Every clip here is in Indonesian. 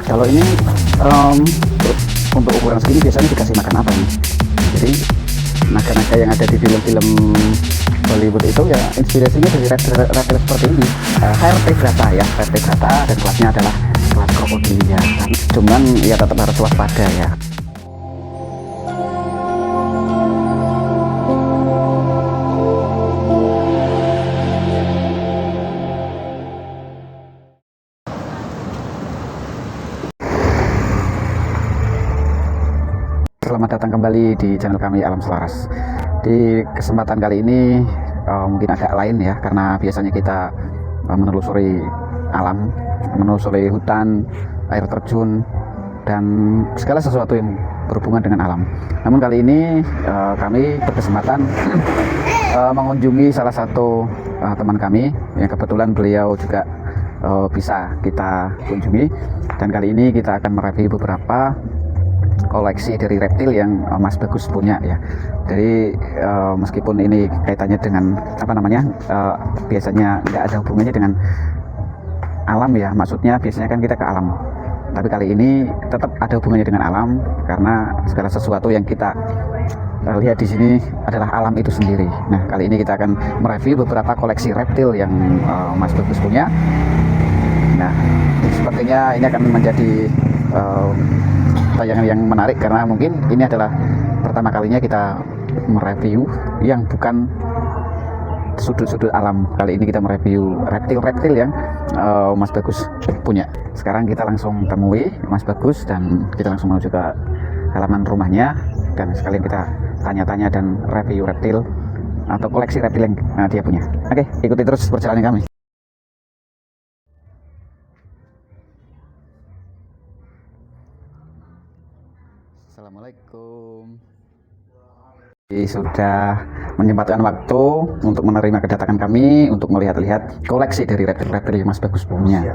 Kalau ini em, untuk ukuran segini biasanya dikasih makan apa nih? Jadi naga-naga yang ada di film-film Hollywood itu ya inspirasinya dari reptil seperti ini. Vertebrata ya, vertebrata, dan kelasnya adalah kelas Crocodilia. Cuman ya tetap harus waspada ya. Selamat datang kembali di channel kami Alam Selaras. Di kesempatan kali ini mungkin agak lain ya, karena biasanya kita menelusuri alam, menelusuri hutan, air terjun, dan segala sesuatu yang berhubungan dengan alam. Namun kali ini kami berkesempatan mengunjungi salah satu teman kami yang kebetulan beliau juga bisa kita kunjungi, dan kali ini kita akan mereview beberapa koleksi dari reptil yang Mas Bagus punya ya. Jadi meskipun ini kaitannya dengan apa namanya, biasanya nggak ada hubungannya dengan alam ya, maksudnya biasanya kan kita ke alam, tapi kali ini tetap ada hubungannya dengan alam karena segala sesuatu yang kita lihat di sini adalah alam itu sendiri. Nah, kali ini kita akan mereview beberapa koleksi reptil yang Mas Bagus punya. Nah, sepertinya ini akan menjadi tayangan yang menarik karena mungkin ini adalah pertama kalinya kita mereview yang bukan sudut-sudut alam. Kali ini kita mereview reptil-reptil yang Mas Bagus punya. Sekarang kita langsung temui Mas Bagus dan kita langsung menuju ke halaman rumahnya, dan sekalian kita tanya-tanya dan review reptil atau koleksi reptil yang dia punya. Oke, ikuti terus perjalanan kami. Assalamualaikum. Sudah menyempatkan waktu untuk menerima kedatangan kami untuk melihat-lihat koleksi dari reptil-reptil yang Mas Bagus punya.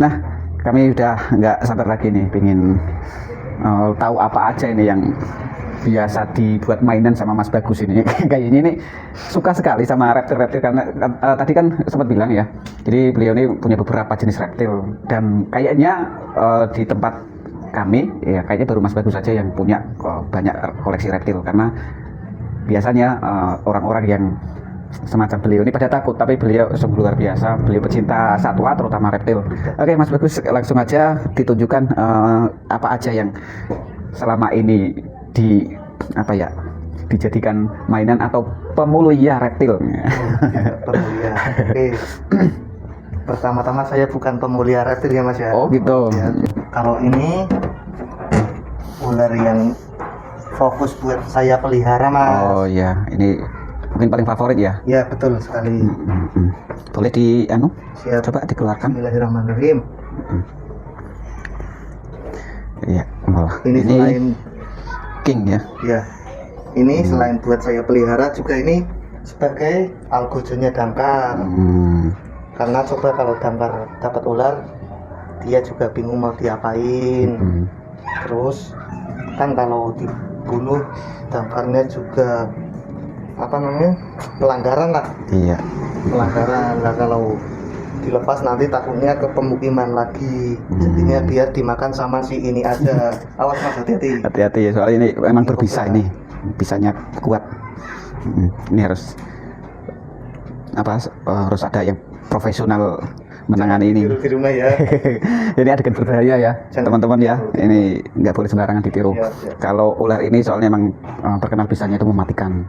Nah, kami udah nggak sabar lagi nih, pengen tahu apa aja ini yang biasa dibuat mainan sama Mas Bagus ini. Kayaknya ini suka sekali sama reptil-reptil karena tadi kan sempat bilang ya. Jadi beliau ini punya beberapa jenis reptil, dan kayaknya di tempat kami ya kayaknya baru Mas Bagus saja yang punya banyak koleksi reptil, karena biasanya orang-orang yang semacam beliau ini pada takut, tapi beliau sungguh luar biasa. Beliau pecinta satwa terutama reptil. Oke, Mas Bagus, langsung aja ditunjukkan apa aja yang selama ini dijadikan mainan atau pemulia reptil. Pemulia. Oke. Pertama-tama saya bukan pemulia reptil ya Mas ya. Oh gitu. Ya, kalau ini ular yang fokus buat saya pelihara Mas. Oh ya, ini mungkin paling favorit ya. Ya betul sekali. Boleh Siap. coba dikeluarkan. Bismillahirrahmanirrahim. Iya, malah. Ini selain king ya. ya, ini selain buat saya pelihara juga ini sebagai algojonya damkar. Karena coba kalau damkar dapat ular, dia juga bingung mau diapain. Terus kan kalau dibunuh, damkarnya juga pelanggaran lah. Iya. Pelanggaran lah, kalau dilepas nanti takutnya ke pemukiman lagi. Jadinya biar dimakan sama si ini aja. Awas Mas, hati-hati. Hati-hati ya, soalnya ini memang berbisa ini. Bisanya kuat. Ini harus harus ada yang profesional menangani ini. Di rumah ya. Ini adegan berbahaya ya, teman-teman ya. Ini nggak boleh sembarangan ditiru. Ya. Kalau ular ini soalnya memang terkenal bisanya itu mematikan.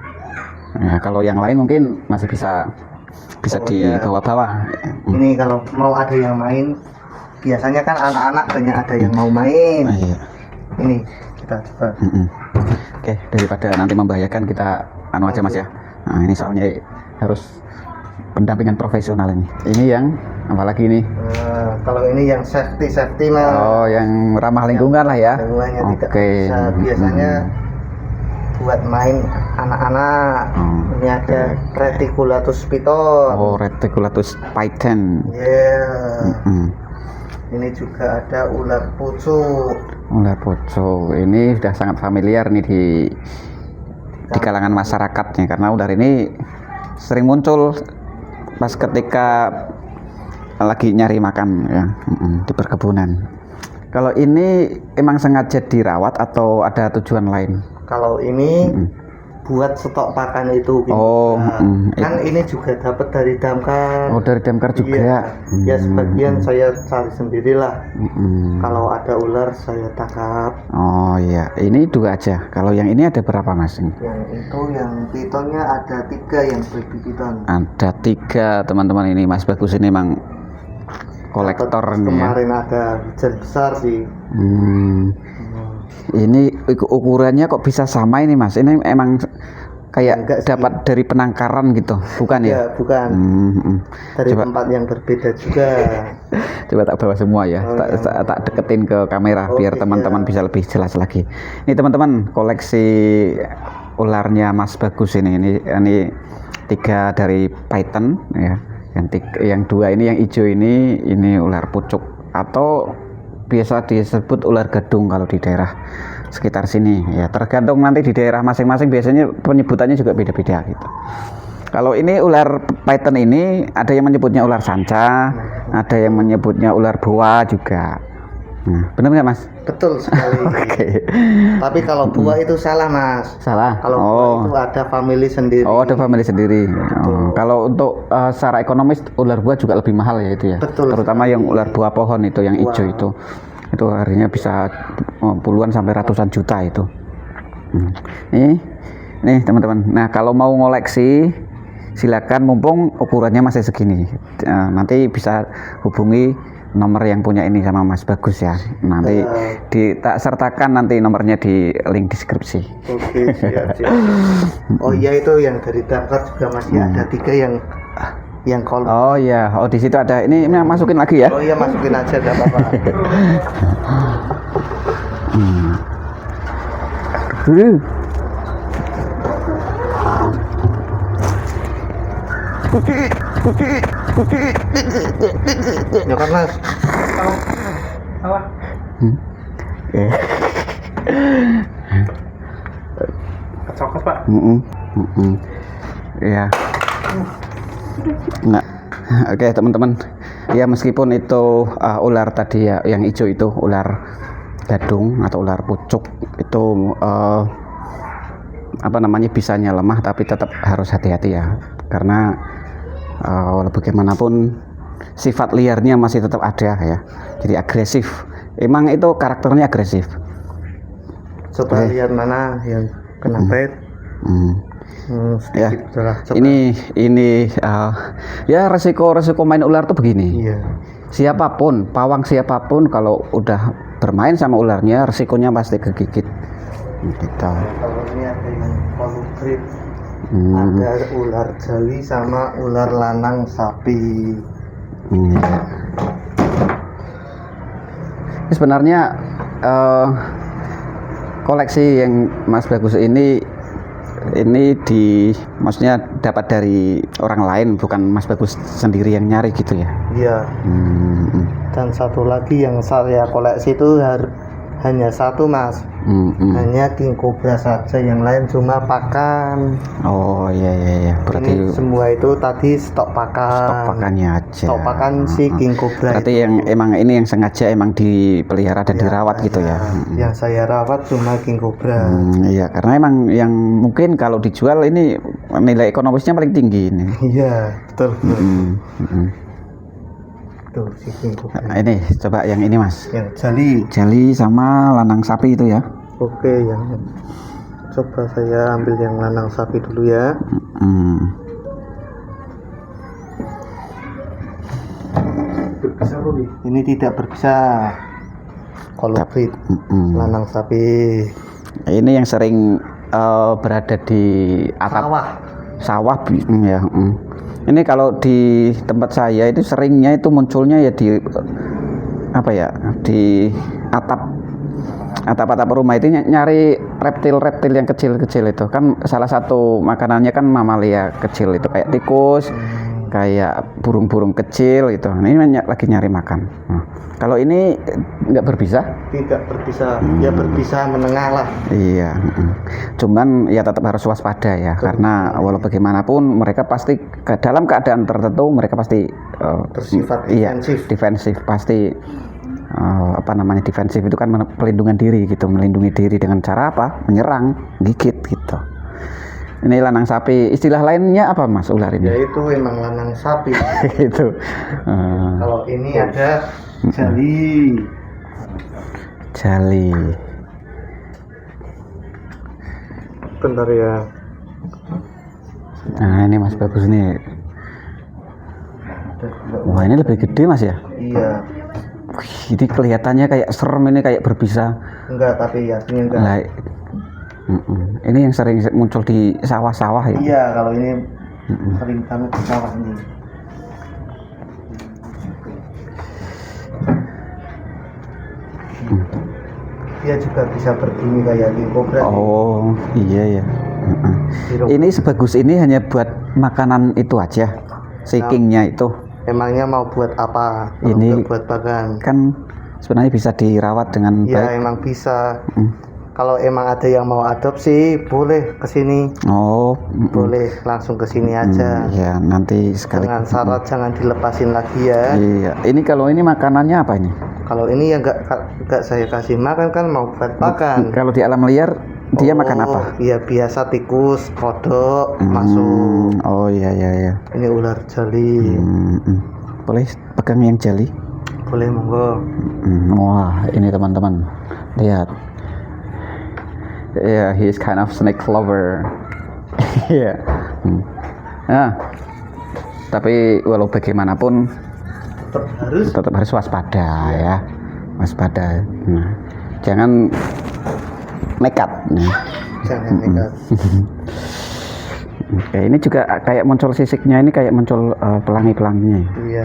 Nah, kalau yang lain mungkin masih bisa dibawa-bawa. Ini kalau mau ada yang main, biasanya kan anak-anak banyak ada yang mau main. Iya. Ini kita coba. Oke, daripada nanti membahayakan, kita aja Mas ya. Nah, ini soalnya harus pendampingan profesional ini. Ini yang apalagi ini? Kalau ini yang safety Mas. Oh, yang ramah lingkungan lah ya. Lingkungannya tidak Oke. bisa, biasanya buat main anak-anak. Ini ada Reticulatus piton. Oh, Reticulatus python. Ini juga ada ular pucuk. Ular pucuk ini sudah sangat familiar nih di kalangan masyarakatnya, karena ular ini sering muncul pas ketika lagi nyari makan ya, di perkebunan. Kalau ini emang sengaja dirawat atau ada tujuan lain? Kalau ini buat stok pakan itu gitu. Oh, Kan ini juga dapat dari damkar. Oh, dari damkar juga. Iya. Ya sebagian saya cari sendirilah. Kalau ada ular saya tangkap. Oh iya, ini 2 aja. Kalau yang ini ada berapa Mas? Yang itu yang pitonnya ada 3 yang baby piton. Ada 3 teman-teman, ini Mas Bagus ini emang kolektor Dapat nih ya. Kemarin ada hujan besar sih. Ini ukurannya kok bisa sama ini Mas? Ini emang kayak Enggak sih. dapat dari penangkaran gitu, bukan ya? Ya bukan. Dari Coba. tempat yang berbeda juga. Coba tak bawa semua ya, Oh, tak deketin ke kamera biar Oke, teman-teman ya. bisa lebih jelas lagi. Ini teman-teman, koleksi ularnya Mas Bagus ini 3 dari Python ya. Yang 2 ini yang hijau ini ular pucuk atau biasa disebut ular gadung kalau di daerah sekitar sini ya. Tergantung nanti di daerah masing-masing, biasanya penyebutannya juga beda-beda gitu. Kalau ini ular Python ini ada yang menyebutnya ular sanca, ada yang menyebutnya ular boa juga. Nah, benar nggak Mas? Betul sekali. Oke. Tapi kalau buah itu salah Mas. Salah. Kalau buah itu ada family sendiri. Oh, ada family sendiri. Oh, kalau untuk secara ekonomis ular buah juga lebih mahal ya itu ya. Betul Terutama sekali. yang ular buah pohon itu yang hijau itu. Itu harganya bisa puluhan sampai ratusan juta itu. Nih teman-teman. Nah, kalau mau ngoleksi silakan, mumpung ukurannya masih segini. Nanti bisa hubungi nomor yang punya ini sama Mas Bagus ya. Nanti tak sertakan nanti nomornya di link deskripsi. Oke, siap. Oh iya, itu yang dari damkar juga masih ada 3 yang kolom. Oh iya, oh di situ ada. Ini masukin lagi ya. Oh iya, masukin aja enggak apa-apa. Ya kan Mas. Coklat Pak. Ya. Nah, oke teman-teman. Ya meskipun itu ular tadi ya, yang hijau itu ular gadung atau ular pucuk itu apa namanya, bisanya lemah, tapi tetap harus hati-hati ya, karena walau bagaimanapun sifat liarnya masih tetap ada ya. Jadi agresif. Emang itu karakternya agresif. Coba lihat mana yang kena bait. Ya. Udahlah, coba. Ini ya resiko main ular tuh begini. Iya. Siapapun, pawang siapapun kalau udah bermain sama ularnya, resikonya pasti kegigit. Gitu. Kalau ini ada yang kolibrit, ada ular jali sama ular lanang sapi. Ini sebenarnya koleksi yang Mas Bagus ini maksudnya dapat dari orang lain, bukan Mas Bagus sendiri yang nyari gitu ya. Iya. Dan satu lagi yang saya koleksi itu hanya 1 Mas. Hanya king cobra saja, yang lain cuma pakan. Oh iya. Berarti Ini semua itu tadi stok pakannya aja. Stok pakan si king cobra. Berarti itu. yang emang ini yang sengaja emang dipelihara dan Ya, dirawat gitu ya. Yang saya rawat cuma king cobra. Iya, karena emang yang mungkin kalau dijual ini nilai ekonomisnya paling tinggi ini. Iya, betul. Tuh si king cobra. Nah, ini coba yang ini Mas, Yang jali. jali sama lanang sapi itu ya. Oke, yang coba saya ambil yang lanang sapi dulu ya. Ini tidak berbisa. Kolibrit, lanang sapi. Ini yang sering berada di atap sawah ya. Ini kalau di tempat saya itu seringnya itu munculnya ya di apa ya, di atap rumah itu nyari reptil yang kecil-kecil itu kan, salah satu makanannya kan mamalia kecil itu, kayak tikus, kayak burung-burung kecil itu. Ini lagi nyari makan. Kalau ini nggak berbisa? Tidak berbisa, ya berbisa menengah lah. Iya. Cuman ya tetap harus waspada ya, karena walau bagaimanapun mereka pasti dalam keadaan tertentu mereka pasti Bersifat iya, defensif. defensif pasti apa namanya, defensif itu kan pelindungan diri gitu, melindungi diri dengan cara apa? Menyerang, gigit gitu. Ini lanang sapi, istilah lainnya apa Mas ular ini? Ya itu emang lanang sapi. Itu. Kalau ini ada jali. Jali. Bentar ya. Nah ini Mas bagus nih. Wah ini lebih gede Mas ya? Iya. Wih, ini kelihatannya kayak serem, ini kayak berbisa. Enggak, tapi aslinya enggak. Lah, ini yang sering muncul di sawah-sawah ya? Iya, kalau ini sering banget di sawah ini. Dia juga bisa berbunyi kayak king cobra. Oh iya ya. Ini sebagus ini hanya buat makanan itu aja, kingnya itu. Emangnya mau buat apa? Ini buat pakan. Kan sebenarnya bisa dirawat dengan Ya baik. emang bisa. Kalau emang ada yang mau adopsi, boleh ke sini. Oh, Boleh langsung ke sini aja. Ya nanti sekali. Dengan syarat jangan dilepasin lagi ya. Iya. Ini kalau ini makanannya apa ini? Kalau ini ya enggak saya kasih makan, kan mau buat pakan. Kalau di alam liar dia makan apa? Iya biasa tikus, kodok masuk. Oh iya iya iya. Ini ular jali. Boleh pegang yang jali? Boleh monggo. Wah ini teman-teman, lihat. Yeah, he is kind of snake lover. Iya. Nah, tapi walau bagaimanapun tetap harus waspada ya, waspada. Nah, jangan nekat. Jangan nekat. Oke, ini juga kayak muncul sisiknya, ini kayak muncul pelangi-pelanginya. Iya.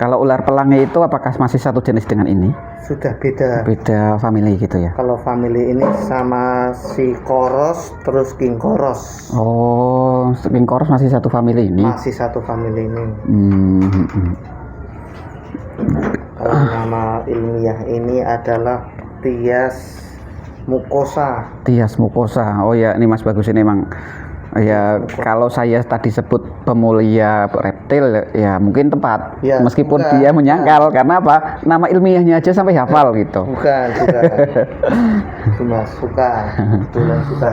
Kalau ular pelangi itu apakah masih satu jenis dengan ini? Sudah beda. Beda family gitu ya? Kalau family ini sama si koros, terus king koros. Oh, king koros masih satu family ini? Masih satu family ini. Kalau nama ilmiah ini adalah Thias mucosa. Thias mucosa. Oh ya, ini Mas bagus ini emang. Ya kalau saya tadi sebut pemulia reptil ya mungkin tepat ya, meskipun bukan, dia menyangkal karena apa, nama ilmiahnya aja sampai hafal gitu. Bukan cuma suka, kebetulan suka.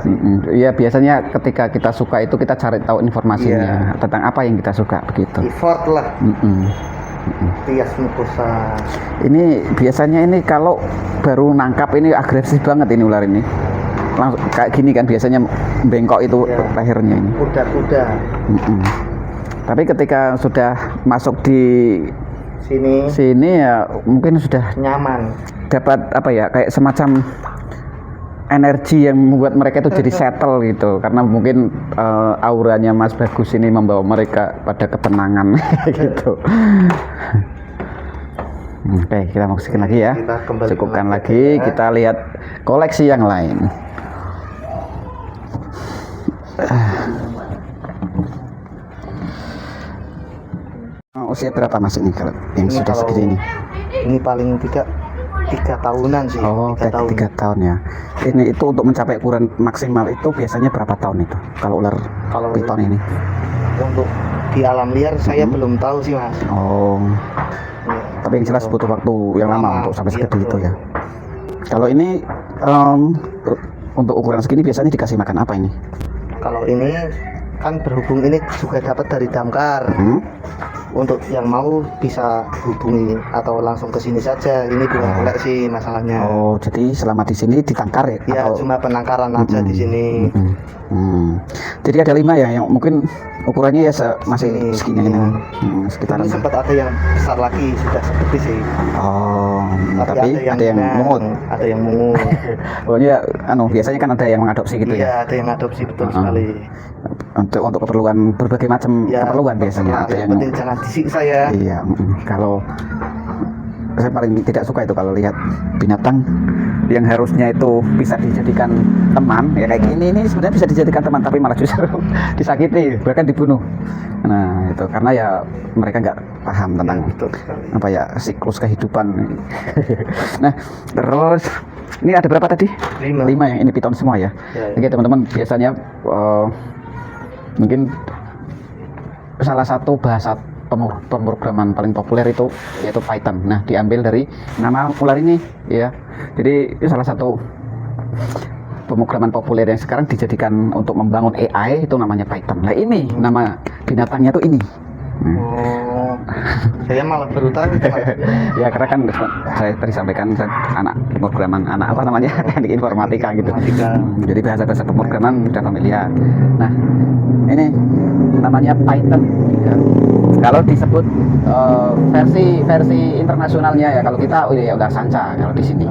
Ya biasanya ketika kita suka itu kita cari tahu informasinya tentang apa yang kita suka begitu. Effort lah. Thias mucosa. Ini biasanya ini kalau baru nangkap ini agresif banget ini ular ini. Langsung kayak gini kan biasanya bengkok itu lehernya ini. Kuda-kuda. Tapi ketika sudah masuk di sini ya mungkin sudah nyaman. Dapat apa ya, kayak semacam energi yang membuat mereka itu jadi settle gitu. Karena mungkin auranya Mas Bagus ini membawa mereka pada ketenangan gitu. Oke, kita masukin lagi ya. Cukupkan lagi, kita lihat koleksi yang lain. Usia berapa Mas ini kalau yang ini sudah segini ini? Ini paling tidak 3 tahunan sih. Oh, 3 tahun ya. Ini itu untuk mencapai ukuran maksimal itu biasanya berapa tahun itu kalau ular piton ini? Untuk di alam liar saya belum tahu sih Mas. Oh. Ya, tapi yang jelas butuh waktu yang lama untuk sampai segede itu ya. Kalau ini untuk ukuran segini biasanya dikasih makan apa ini? Kalau ini kan berhubung ini juga dapat dari damkar. Untuk yang mau bisa hubungi atau langsung ke sini saja. Ini bukan koleksi masalahnya. Oh, jadi selama di sini ditangkar ya? Ya, atau cuma penangkaran aja di sini. Jadi ada 5 ya, yang mungkin ukurannya ya masih segini ini. Sekitar ini sempat ada yang besar lagi, sudah seperti sih. Oh, tapi ada yang mungut. Ada yang mungut. Pokoknya biasanya kan ada yang mengadopsi gitu ya? Iya, ada yang mengadopsi, betul sekali. Untuk keperluan berbagai macam keperluan biasanya. Ada yang penting jangan disiksa ya. Iya, kalau saya paling tidak suka itu kalau lihat binatang yang harusnya itu bisa dijadikan teman ya kayak gini, ini sebenarnya bisa dijadikan teman tapi malah justru disakiti bahkan dibunuh. Nah itu karena ya mereka nggak paham tentang apa ya siklus kehidupan. Nah terus ini ada berapa tadi? 5 yang ini piton semua ya. Oke teman-teman, biasanya mungkin salah satu bahasa pemrograman paling populer itu yaitu Python. Nah, diambil dari nama ular ini ya. Jadi itu salah satu pemrograman populer yang sekarang dijadikan untuk membangun AI itu namanya Python. Nah, ini nama binatangnya tuh ini. Oh, saya malah baru tahu itu, Mas. Ya karena kan saya tadi sampaikan anak pemrograman, anak apa namanya, teknik informatika gitu. Jadi bahasa-bahasa pemrograman sudah familiar. Nah, ini namanya Python. Ya. Kalau disebut versi internasionalnya ya, kalau kita ya udah Sanca kalau di sini.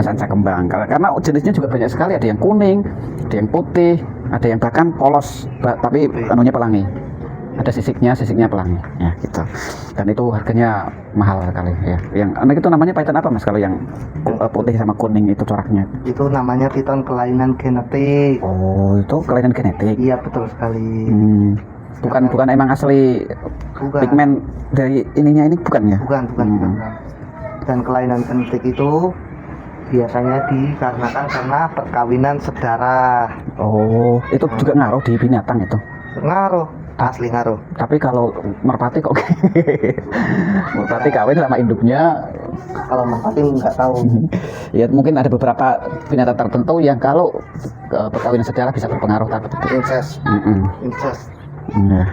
Sanca kembang. Karena jenisnya juga banyak sekali, ada yang kuning, ada yang putih, ada yang bahkan polos, tapi anunya pelangi. Ada sisiknya pelangi ya gitu, dan itu harganya mahal sekali ya. Yang anak itu namanya Python apa Mas, kalau yang putih sama kuning itu coraknya? Itu namanya Python kelainan genetik. Oh, itu kelainan genetik. Iya, betul sekali. Bukan emang asli pigmen dari ininya ini, bukan ya? Bukan. Dan kelainan genetik itu biasanya dikarenakan karena perkawinan sedarah. Oh, itu juga ngaruh di binatang itu? Ngaruh, asli ngaruh. Tapi kalau merpati kok merpati kawin sama induknya? Kalau merpati nggak tahu. Ya mungkin ada beberapa binatang tertentu yang kalau perkawinan sedarah bisa berpengaruh terhadap Incest. Nah,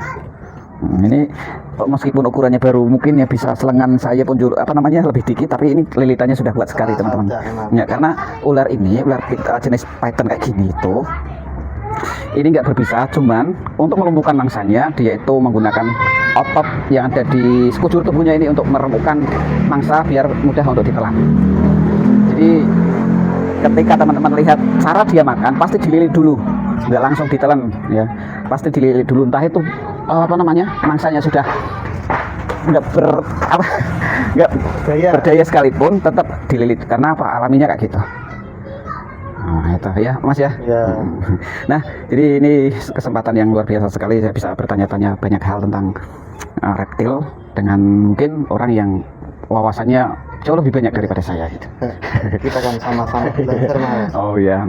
ini meskipun ukurannya baru mungkin ya bisa selengan saya pun lebih dikit, tapi ini lilitannya sudah kuat sekali teman-teman. Ya, karena ular jenis Python kayak gini itu ini nggak berbisa, cuman untuk melumpuhkan mangsanya dia itu menggunakan otot yang ada di sekujur tubuhnya ini untuk meremukkan mangsa biar mudah untuk ditelan. Jadi ketika teman-teman lihat cara dia makan, pasti dililit dulu, nggak langsung ditelan ya, pasti dililit dulu. Entah itu mangsanya sudah nggak berdaya sekalipun tetap dililit, karena apa, alaminya kayak gitu. Nah, itu ya Mas ya. Nah, jadi ini kesempatan yang luar biasa sekali, saya bisa bertanya-tanya banyak hal tentang reptil dengan mungkin orang yang wawasannya jauh lebih banyak daripada saya gitu. Kita kan sama-sama belajar, Mas. Oh ya,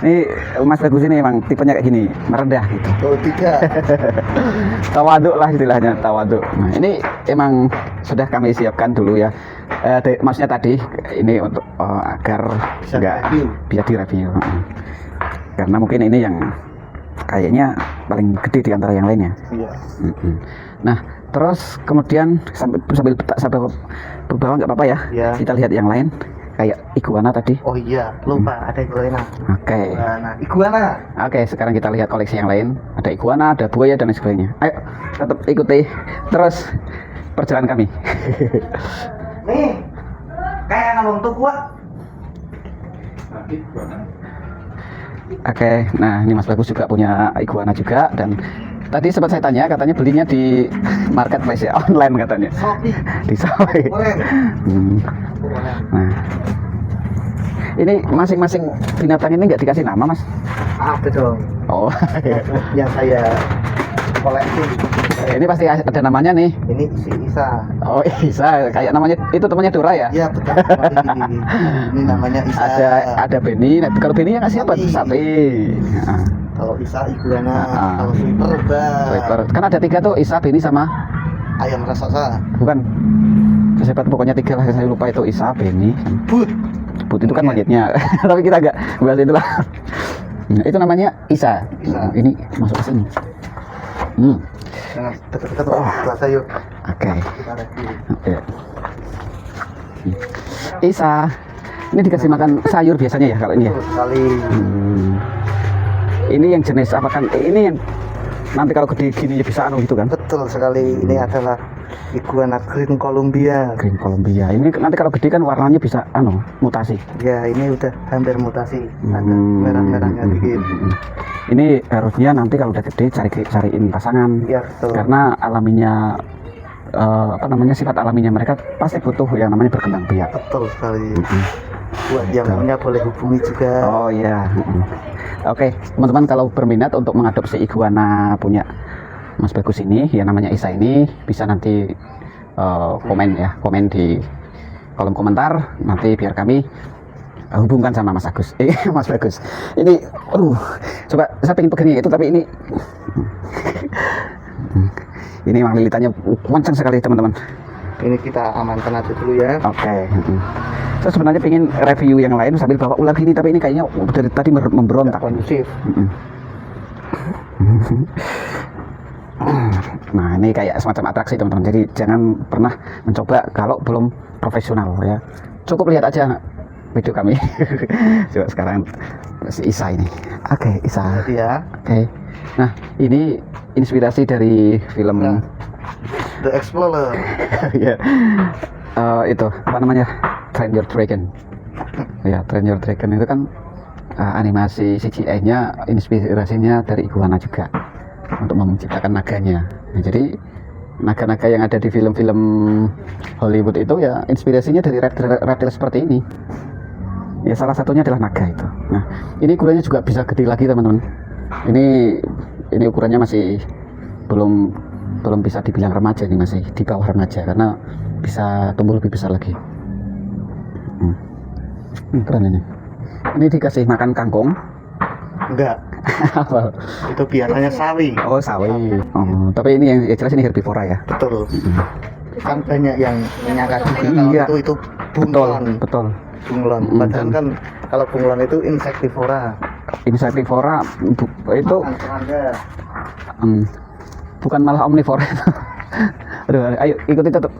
ini Mas Bagus ini emang tipenya kayak gini, merendah gitu. Oh tidak. Tawaduk lah istilahnya, tawaduk. Nah, ini emang sudah kami siapkan dulu ya. Maksudnya tadi ini untuk agar biar direview. Karena mungkin ini yang kayaknya paling gede di antara yang lainnya. Iya. Nah, terus kemudian sambil berbawa nggak apa-apa ya? Iya. Kita lihat yang lain kayak iguana tadi. Oh iya, lupa ada iguana. Iguana. Oke, sekarang kita lihat koleksi yang lain. Ada iguana, ada buaya dan lain sebagainya. Ayo, tetap ikuti terus perjalanan kami. Nih, kayak ngomong tuh kuat. Oke, nah ini Mas Bagus juga punya iguana juga, dan tadi sempat saya tanya, katanya belinya di marketplace ya, online katanya. Di Shopee. Nah, ini masing-masing binatang ini nggak dikasih nama Mas? Ada dong. Oh, yang saya koleksi. Ini pasti ada namanya nih. Ini si Isa. Oh, Isa, kayak namanya itu temannya Dora ya? Iya betul. Ini namanya Isa. Ada Benny. Nah, kalau Benny yang ngasih apa? Sapi. Kalau Isa iguana, kalau Sweeper. Kan ada 3 tuh, Isa, Benny sama ayam raksasa. Bukan. Saya pokoknya 3 lah, saya lupa itu Isa, Benny. But itu kan monyetnya. Tapi kita agak bahas itu lah. Nah, itu namanya Isa. Ini masuk ke sini. Dekat-dekat kelas yuk. Oke. Isa, ini dikasih makan sayur biasanya ya kalau ini ya? Sekali. Ini yang jenis apa kan? Ini yang nanti kalau gede gini bisa gitu kan? Betul sekali. Ini adalah iguana Green Columbia. Green Columbia. Ini nanti kalau gede kan warnanya bisa mutasi. Ya, ini udah hampir mutasi. Ada merah-merahnya dikit. Ini harusnya nanti kalau udah gede cariin pasangan. Ya, betul. Karena alaminya sifat alaminya mereka pasti butuh yang namanya berkembang biak. Betul sekali. Buat yang punya boleh hubungi juga. Oh iya. Oke, teman-teman kalau berminat untuk mengadopsi iguana punya Mas Bagus ini, yang namanya Isa ini, bisa nanti komen di kolom komentar, nanti biar kami hubungkan sama Mas Agus. Mas Bagus. Ini coba saya pengen pegangnya itu, tapi ini Ini emang lilitannya kencang sekali teman-teman. Ini kita amankan aja dulu ya. Oke. Saya sebenarnya pengen review yang lain sambil bawa ular gini, tapi ini kayaknya dari tadi memberontak. Kondusif. Nah, ini kayak semacam atraksi teman-teman. Jadi jangan pernah mencoba kalau belum profesional ya. Cukup lihat aja video kami. Coba sekarang si Isa ini. Oke, Isa. Jadi ya. Oke. Nah, ini inspirasi dari film Nah, The Explorer. ya. Itu apa namanya? Train Your Dragon. Ya, Train Your Dragon itu kan animasi CGI-nya inspirasinya dari iguana juga untuk menciptakan naganya. Nah, jadi naga-naga yang ada di film-film Hollywood itu ya inspirasinya dari reptil seperti ini. Ya salah satunya adalah naga itu. Nah, ini ukurannya juga bisa gede lagi teman-teman. Ini ukurannya masih belum bisa dibilang remaja, ini masih di bawah remaja karena bisa tumbuh lebih besar lagi. Keren ini. Ini dikasih makan kangkung. Enggak. Apa? Itu biasanya sawi. Oh, sawi. Oh, tapi ini yang jelas ini herbivora ya. Betul. Kan banyak yang menyangka juga Iya. kalau itu bunglon. Betul. Bunglon. Padahal kan kalau bunglon itu insektivora. Insektivora itu Makan serangga. bukan malah omnivora. Aduh, ayo ikuti tutup.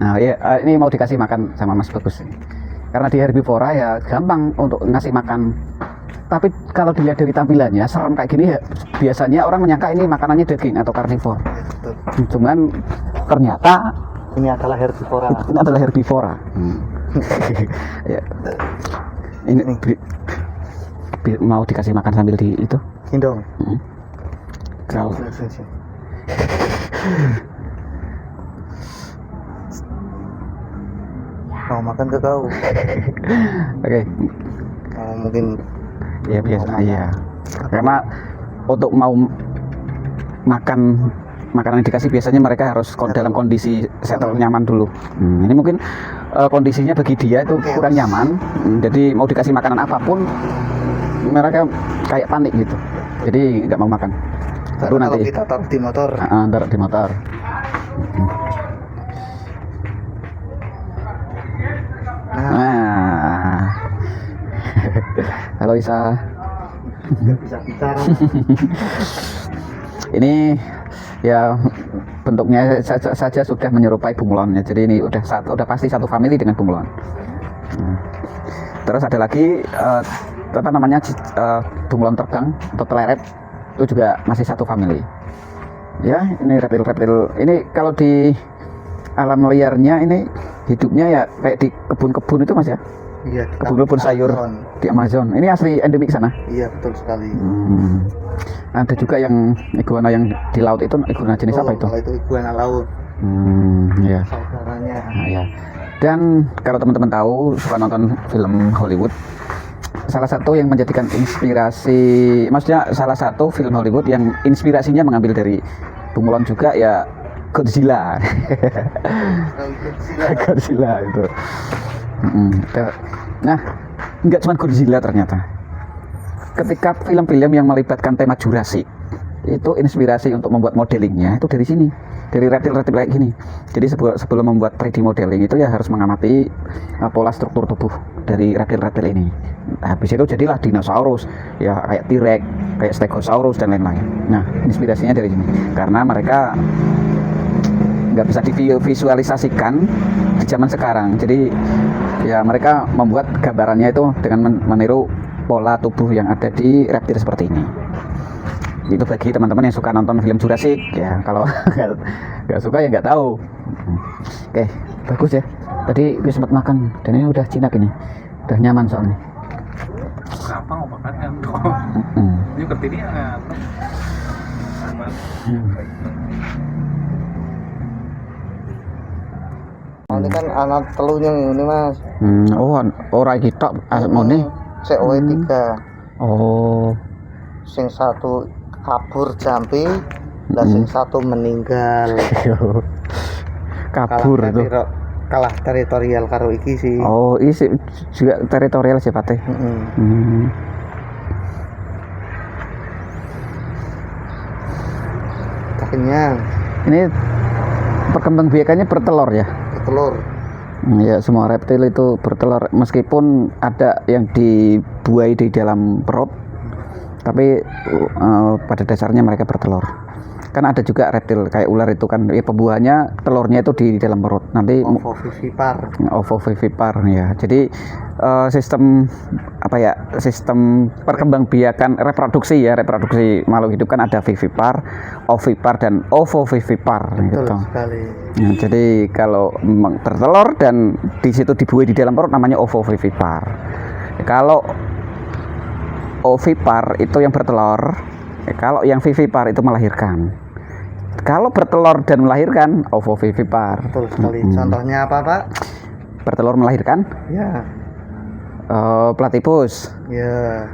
Nah, ya ini mau dikasih makan sama Mas Bagus. Karena dia herbivora ya gampang untuk ngasih makan. Tapi kalau dilihat dari tampilannya serem kayak gini ya, biasanya orang menyangka ini makanannya daging atau karnivor. Betul. Cuman ternyata Ini adalah herbivora. ini adalah herbivora. Ya. Ini mau dikasih makan sambil di itu. Hindong. Kalau Sini. Mau makan ke kau? oke. Oh, mungkin Ya biasa ya. Karena untuk mau makan makanan yang dikasih biasanya mereka harus dalam kondisi settle nyaman dulu. Ini mungkin kondisinya bagi dia itu kurang nyaman. Jadi mau dikasih makanan apapun mereka kayak panik gitu. Jadi nggak mau makan. Baru kalau nanti kita taruh di motor. taruh di motor. Nah. Halo Isa. Nggak bisa bicara. Ini ya bentuknya saja sudah menyerupai bunglonnya. Jadi ini udah pasti satu family dengan bunglon. Terus ada lagi apa namanya bunglon terbang atau teleret, itu juga masih satu family. Ya, ini reptil-reptil. Ini kalau di alam liarnya ini hidupnya ya kayak di kebun-kebun itu Mas ya. Iya. Kebun-kebun sayur di Amazon. Ini asli endemik sana. Iya, betul sekali. Ada juga yang iguana yang di laut itu iguana jenis apa itu? Kalau itu iguana laut. Ya. Saudaranya. Nah, ya. Dan kalau teman-teman tahu suka nonton film Hollywood, salah satu yang menjadikan inspirasi, maksudnya salah satu film Hollywood yang inspirasinya mengambil dari bunglon juga ya Godzilla. Godzilla itu. Nah, nggak cuma Godzilla ternyata. Ketika film-film yang melibatkan tema Jurassic itu inspirasi untuk membuat modelingnya itu dari sini, dari reptil-reptil kayak gini. Jadi sebelum membuat 3D modeling itu ya harus mengamati pola struktur tubuh dari reptil-reptil ini. Habis itu jadilah dinosaurus, ya kayak T-Rex, kayak Stegosaurus dan lain-lain. Nah, inspirasinya dari sini karena mereka nggak bisa divisualisasikan di zaman sekarang. Jadi ya mereka membuat gambarannya itu dengan meniru pola tubuh yang ada di reptil seperti ini. Itu bagi teman-teman yang suka nonton film Jurassic ya. Kalau nggak suka ya nggak tahu. Oke, bagus ya. Tadi gue sempat makan dan ini udah jinak ini, udah nyaman soalnya. Kenapa mau makan kan? Ini seperti ini Ini kan anak telunya ini Mas. Ora iki tok asmone. COE 3. Oh. Sing satu kabur jampi, lah sing satu meninggal. Kabur itu. Kalah teritorial karo iki sih. Oh, isi juga teritorial sifatnya. Kenyang. Ini perkembangbiakannya bertelur ya. Bertelur. Ya, semua reptil itu bertelur meskipun ada yang dibuai di dalam perut, tapi pada dasarnya mereka bertelur. Kan ada juga reptil kayak ular itu kan ya, pembuahannya telurnya itu di dalam perut. Nanti Ovovivipar. Ovovivipar ya. Jadi sistem apa ya? Sistem perkembangbiakan reproduksi makhluk hidup kan ada vivipar, ovipar dan ovovivipar Betul gitu. sekali. Nah, jadi kalau bertelur dan di situ dibuai di dalam perut namanya ovovivipar. Kalau ovipar itu yang bertelur, kalau yang vivipar itu melahirkan. Kalau bertelur dan melahirkan ovovivipar. Betul sekali. Contohnya apa, Pak? Bertelur melahirkan? Ya. Platypus. Ya.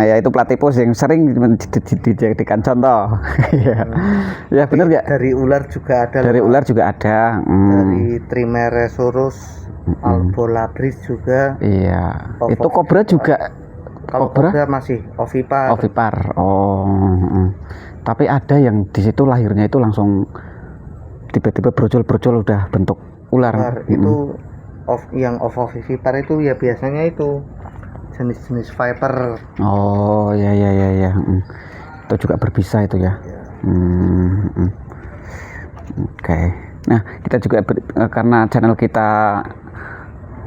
Ya itu platypus yang sering dijadikan contoh. Ya benar nggak? Dari ular juga ada. Dari ular juga ada. Dari Trimeresurus, Albolabris juga. Iya. Itu kobra juga. Kalau kobra masih ovipar. Ovipar. Tapi ada yang di situ lahirnya itu langsung tiba-tiba brojol-brojol udah bentuk ular. Itu yang ovovivipar itu ya biasanya itu jenis-jenis viper. Oh ya. Itu juga berbisa itu ya. Oke. Nah kita juga karena channel kita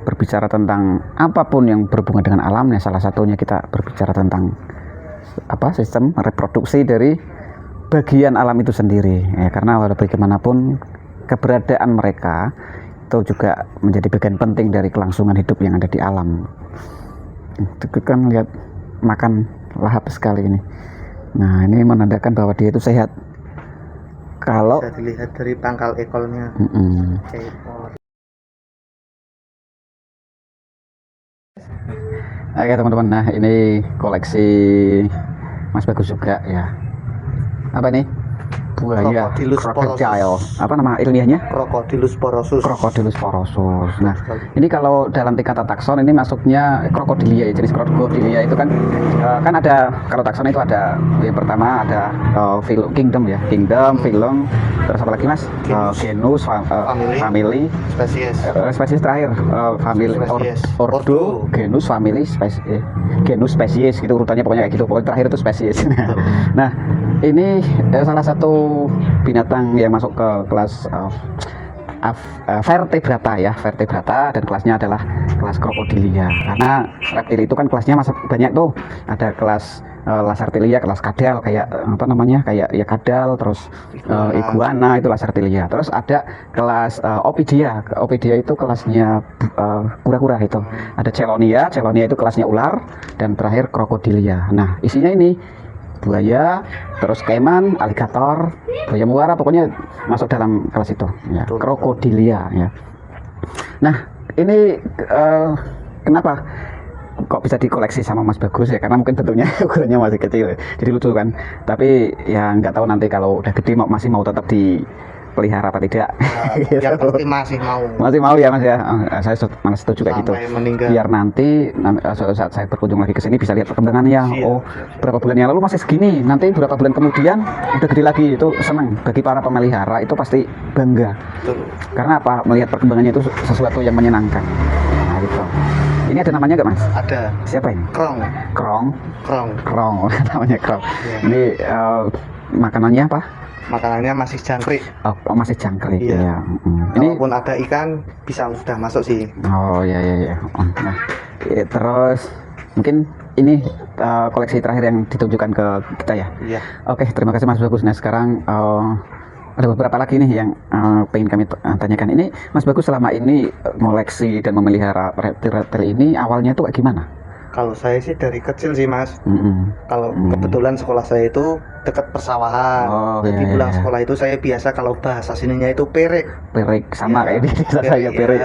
berbicara tentang apapun yang berhubungan dengan alam ya, salah satunya kita berbicara tentang sistem reproduksi dari bagian alam itu sendiri ya, karena bagaimanapun keberadaan mereka itu juga menjadi bagian penting dari kelangsungan hidup yang ada di alam. Itu kan lihat makan lahap sekali ini. Nah ini menandakan bahwa dia itu sehat. Kalau bisa dilihat dari pangkal ekornya. Oke teman-teman, nah ini koleksi Mas Bagus juga ya. Apa ini? Buaya crocodile. Apa nama ilmiahnya? Crocodylus porosus. Crocodylus porosus. Nah, ini kalau dalam tingkatan takson ini masuknya crocodilia ya. Jenis crocodilia itu kan ada, kalau takson itu ada yang pertama ada kingdom ya. Kingdom, phylum, terus apa lagi Mas? Genus, family, spesies terakhir, family, ordo, genus, family, genus, spesies gitu urutannya pokoknya kayak gitu. Pokoknya terakhir itu spesies. Nah, ini salah satu binatang yang masuk ke kelas vertebrata ya, vertebrata, dan kelasnya adalah kelas crocodilia. Karena reptil itu kan kelasnya masih banyak tuh. Ada kelas Lacertilia, kelas kadal kayak kayak ya kadal, terus iguana itu Lacertilia. Terus ada kelas Opidia. Opidia itu kelasnya kura-kura itu. Ada Chelonia itu kelasnya ular, dan terakhir crocodilia. Nah, isinya ini buaya, terus keman, aligator, buaya muara, pokoknya masuk dalam kelas itu ya, crocodilia ya. Nah ini kenapa kok bisa dikoleksi sama Mas Bagus ya, karena mungkin bentuknya ukurannya masih kecil jadi lucu kan, tapi ya nggak tahu nanti kalau udah gede masih mau tetap dipelihara apa tidak. Yang pasti masih mau ya Mas ya. Saya malah setuju kayak gitu. Meninggal. Biar nanti suatu saat saya berkunjung lagi ke sini bisa lihat perkembangannya. Oh, berapa bulan yang lalu masih segini, nanti berapa bulan kemudian udah gede lagi. Itu senang bagi para pemelihara, itu pasti bangga. Betul. Karena apa? Melihat perkembangannya itu sesuatu yang menyenangkan. Nah, gitu. Ini ada namanya nggak Mas? Ada. Siapa ini? Krong. Namanya Krong. Ya. Ini makanannya apa? Makanannya masih jangkrik. Oh, masih jangkrik iya. Ya. Ini walaupun ada ikan bisa sudah masuk sih. Oh ya. Nah, terus mungkin ini koleksi terakhir yang ditunjukkan ke kita ya. Iya. Oke, terima kasih Mas Bagus. Nah sekarang ada beberapa lagi nih yang pengen kami tanyakan. Ini Mas Bagus selama ini ngoleksi dan memelihara reptil-reptil ini awalnya tuh gimana? Kalau saya sih dari kecil sih Mas. Kalau kebetulan sekolah saya itu dekat persawahan. Jadi pulang sekolah itu saya biasa kalau bahasa sininya itu perek sama kayak di desa saya, perek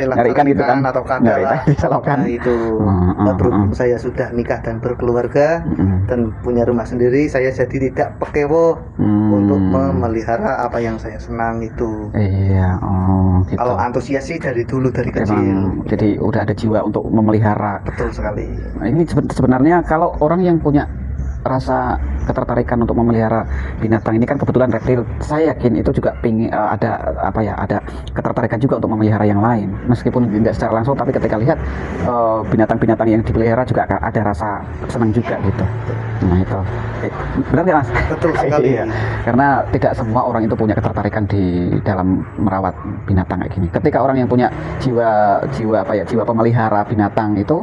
nyari ikan gitu kan, atau kadal nah, itu. Berhubung saya sudah nikah dan berkeluarga dan punya rumah sendiri, saya jadi tidak pekewo untuk memelihara apa yang saya senang itu. Iya. Gitu. Kalau antusias sih dari dulu, dari kecil. Jadi udah ada jiwa untuk memelihara. Betul sekali. Nah, ini sebenarnya kalau orang yang punya rasa ketertarikan untuk memelihara binatang ini kan kebetulan reptil. Saya yakin itu juga ada ada ketertarikan juga untuk memelihara yang lain, meskipun tidak secara langsung, tapi ketika lihat binatang-binatang yang dipelihara juga ada rasa senang juga gitu. Nah itu benar nggak Mas? Betul sekali. Iya. Karena tidak semua orang itu punya ketertarikan di dalam merawat binatang kayak gini. Ketika orang yang punya jiwa pemelihara binatang itu,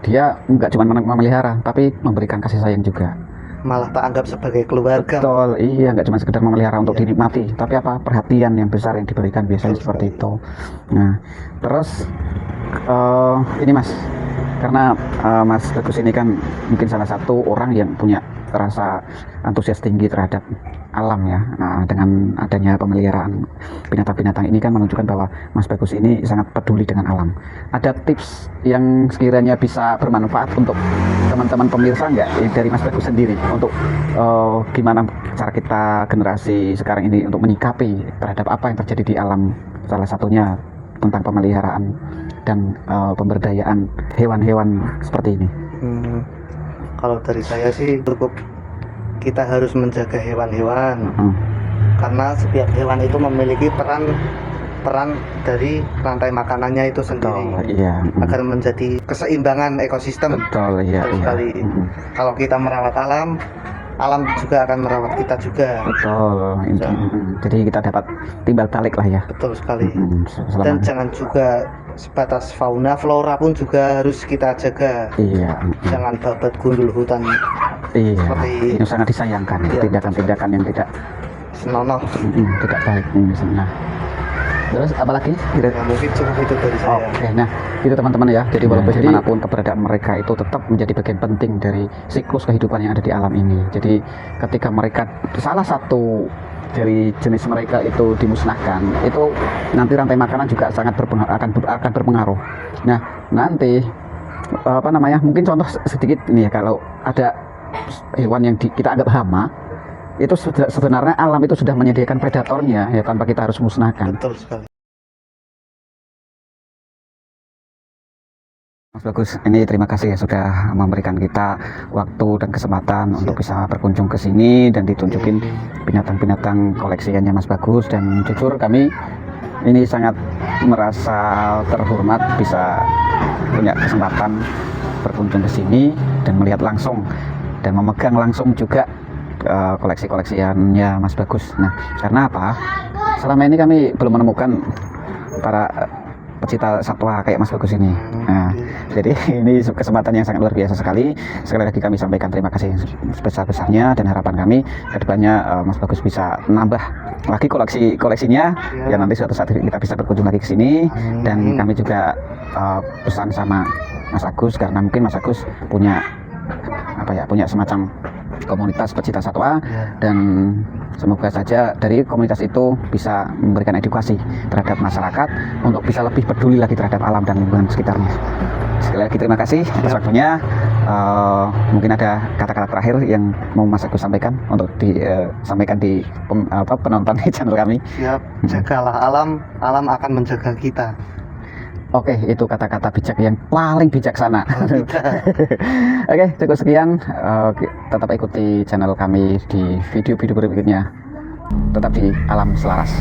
dia nggak cuma memelihara tapi memberikan kasih sayang juga. Malah tak anggap sebagai keluarga. Betul, iya, nggak cuma sekedar memelihara untuk dinikmati, tapi perhatian yang besar yang diberikan biasanya seperti itu. Nah, terus ini Mas, karena Mas Bagus ini kan mungkin salah satu orang yang punya rasa antusias tinggi terhadap alam ya. Nah, dengan adanya pemeliharaan binatang-binatang ini kan menunjukkan bahwa Mas Bagus ini sangat peduli dengan alam. Ada tips yang sekiranya bisa bermanfaat untuk teman-teman pemirsa nggak dari Mas Bagus sendiri untuk gimana cara kita generasi sekarang ini untuk menyikapi terhadap apa yang terjadi di alam, salah satunya tentang pemeliharaan dan pemberdayaan hewan-hewan seperti ini. Kalau dari saya sih cukup kita harus menjaga hewan-hewan, karena setiap hewan itu memiliki peran dari rantai makanannya itu sendiri. Betul, iya. Agar menjadi keseimbangan ekosistem. Betul, iya. Betul sekali. Kalau kita merawat alam, alam juga akan merawat kita juga. Betul. Jadi kita dapat timbal balik lah ya. Betul sekali. Dan jangan juga sebatas fauna, flora pun juga harus kita jaga. Iya. Jangan babat gundul hutan. Iya. Seperti itu sangat disayangkan. Iya. Tindakan-tindakan yang tidak senonoh. Tidak baik ini. Nah, terus apalagi? Ya, mungkin cukup itu dari saya. Oke, nah itu teman-teman ya. Jadi walaupun dimanapun keberadaan mereka itu tetap menjadi bagian penting dari siklus kehidupan yang ada di alam ini. Jadi ketika mereka salah satu dari jenis mereka itu dimusnahkan, itu nanti rantai makanan juga sangat akan berpengaruh. Nah nanti mungkin contoh sedikit nih ya, kalau ada hewan yang kita anggap hama, itu sebenarnya alam itu sudah menyediakan predatornya ya, tanpa kita harus musnahkan. Betul sekali. Mas Bagus, ini terima kasih ya sudah memberikan kita waktu dan kesempatan untuk bisa berkunjung ke sini dan ditunjukin binatang-binatang koleksiannya Mas Bagus. Dan jujur kami ini sangat merasa terhormat bisa punya kesempatan berkunjung ke sini dan melihat langsung dan memegang langsung juga koleksi-koleksiannya Mas Bagus. Nah, karena apa? Selama ini kami belum menemukan para pecinta satwa kayak Mas Bagus ini. Nah, jadi ini kesempatan yang sangat luar biasa sekali. Sekali lagi kami sampaikan terima kasih sebesar-besarnya dan harapan kami kedepannya Mas Bagus bisa nambah lagi koleksinya. Ya nanti suatu saat kita bisa berkunjung lagi ke sini. Dan kami juga pesan sama Mas Agus, karena mungkin Mas Agus punya punya semacam komunitas pecinta satwa, dan semoga saja dari komunitas itu bisa memberikan edukasi terhadap masyarakat untuk bisa lebih peduli lagi terhadap alam dan lingkungan sekitarnya. Sekali lagi terima kasih atas waktunya. Mungkin ada kata-kata terakhir yang mau Mas Agus sampaikan untuk disampaikan di penonton di channel kami. Siap, jagalah alam, alam akan menjaga kita. Oke, itu kata-kata bijak yang paling bijaksana. Oke, cukup sekian. Tetap ikuti channel kami di video-video berikutnya. Tetap di Alam Selaras.